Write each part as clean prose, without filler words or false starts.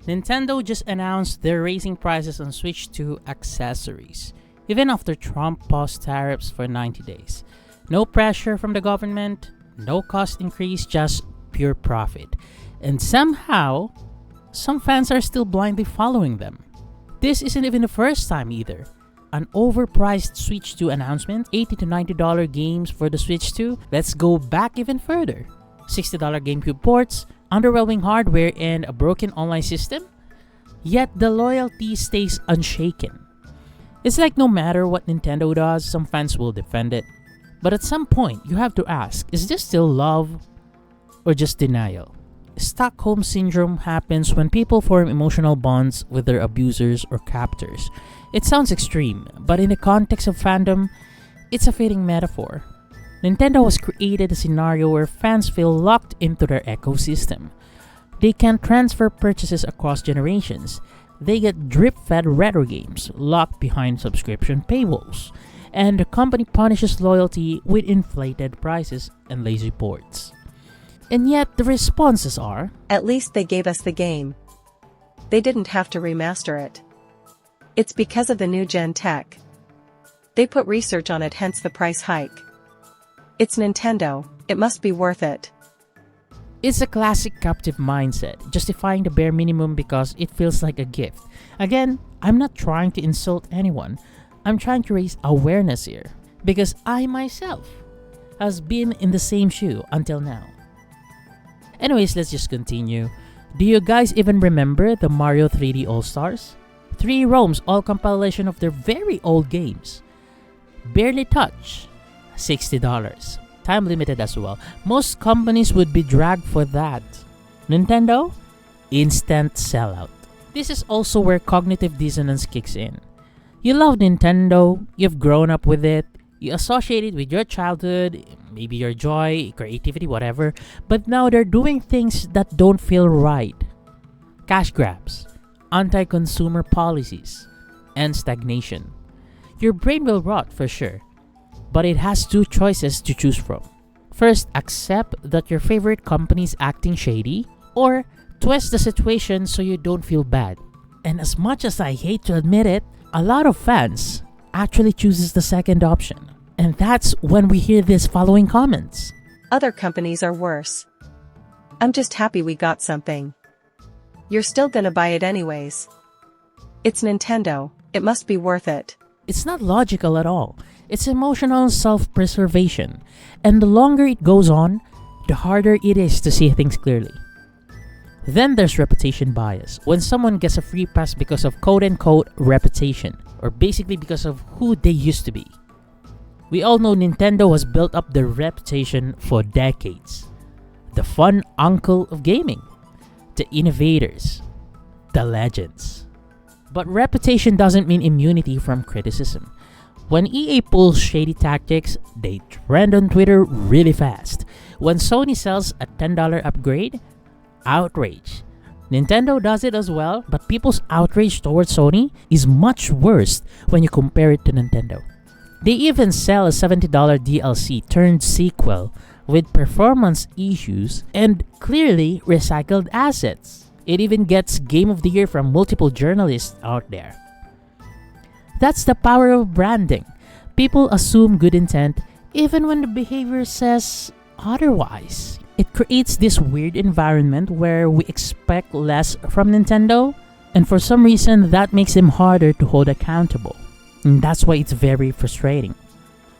Nintendo just announced they're raising prices on Switch 2 accessories, even after Trump paused tariffs for 90 days. No pressure from the government, no cost increase, just pure profit. And somehow, some fans are still blindly following them. This isn't even the first time either. An overpriced Switch 2 announcement, $80 to $90 games for the Switch 2. Let's go back even further. $60 GameCube ports, underwhelming hardware, and a broken online system? Yet the loyalty stays unshaken. It's like no matter what Nintendo does, some fans will defend it. But at some point, you have to ask, is this still love or just denial? Stockholm Syndrome happens when people form emotional bonds with their abusers or captors. It sounds extreme, but in the context of fandom, it's a fitting metaphor. Nintendo has created a scenario where fans feel locked into their ecosystem. They can transfer purchases across generations. They get drip-fed retro games locked behind subscription paywalls. And the company punishes loyalty with inflated prices and lazy ports. And yet the responses are, at least they gave us the game. They didn't have to remaster it. It's because of the new gen tech. They put research on it, hence the price hike. It's Nintendo, it must be worth it. It's a classic captive mindset, justifying the bare minimum because it feels like a gift. Again, I'm not trying to insult anyone. I'm trying to raise awareness here, because I myself has been in the same shoe until now. Anyways, let's just continue. Do you guys even remember the Mario 3D All-Stars? 3 ROMs, all compilation of their very old games. Barely touch. $60. Time limited as well. Most companies would be dragged for that. Nintendo? Instant sellout. This is also where cognitive dissonance kicks in. You love Nintendo, you've grown up with it, you associate it with your childhood, maybe your joy, creativity, whatever, but now they're doing things that don't feel right. Cash grabs, anti-consumer policies, and stagnation. Your brain will rot for sure, but it has 2 choices to choose from. First, accept that your favorite company is acting shady, or twist the situation so you don't feel bad. And as much as I hate to admit it, a lot of fans actually chooses the second option. And that's when we hear these following comments. Other companies are worse. I'm just happy we got something. You're still gonna buy it anyways. It's Nintendo, it must be worth it. It's not logical at all. It's emotional self-preservation. And the longer it goes on, the harder it is to see things clearly. Then there's reputation bias, when someone gets a free pass because of quote-unquote reputation, or basically because of who they used to be. We all know Nintendo has built up their reputation for decades. The fun uncle of gaming, the innovators, the legends. But reputation doesn't mean immunity from criticism. When EA pulls shady tactics, they trend on Twitter really fast. When Sony sells a $10 upgrade, outrage. Nintendo does it as well, but people's outrage towards Sony is much worse when you compare it to Nintendo. They even sell a $70 DLC turned sequel with performance issues and clearly recycled assets. It even gets Game of the Year from multiple journalists out there. That's the power of branding. People assume good intent even when the behavior says otherwise. It creates this weird environment where we expect less from Nintendo, and for some reason that makes them harder to hold accountable. And that's why it's very frustrating.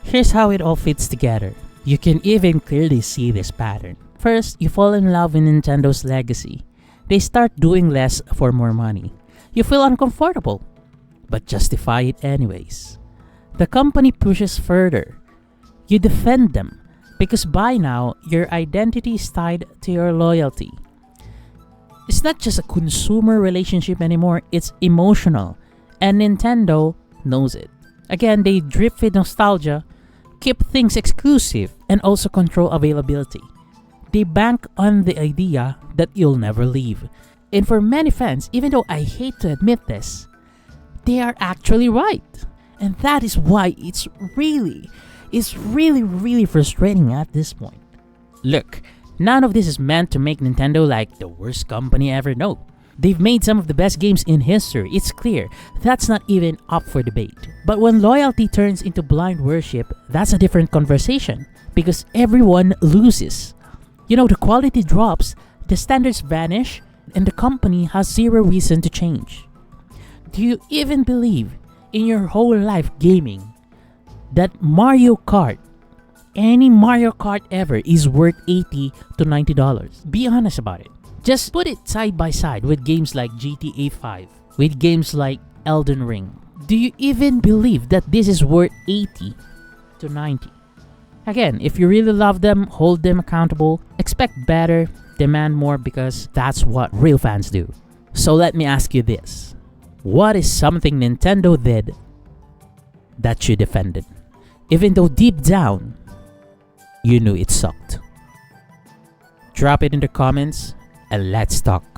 Here's how it all fits together. You can even clearly see this pattern. First, you fall in love with Nintendo's legacy. They start doing less for more money. You feel uncomfortable, but justify it anyways. The company pushes further. You defend them, because by now, your identity is tied to your loyalty. It's not just a consumer relationship anymore, it's emotional. And Nintendo knows it. Again, they drip with nostalgia, keep things exclusive, and also control availability. They bank on the idea that you'll never leave. And for many fans, even though I hate to admit this, they are actually right. And that is why it's really frustrating at this point. Look, none of this is meant to make Nintendo like the worst company ever, no. They've made some of the best games in history. It's clear. That's not even up for debate. But when loyalty turns into blind worship, that's a different conversation because everyone loses. The quality drops, the standards vanish, and the company has zero reason to change. Do you even believe in your whole life gaming that Mario Kart, any Mario Kart ever, is worth $80 to $90? Be honest about it. Just put it side by side with games like GTA 5, with games like Elden Ring. Do you even believe that this is worth 80 to 90? Again, if you really love them, hold them accountable, expect better, demand more because that's what real fans do. So let me ask you this. What is something Nintendo did that you defended? Even though deep down, you knew it sucked. Drop it in the comments and let's talk.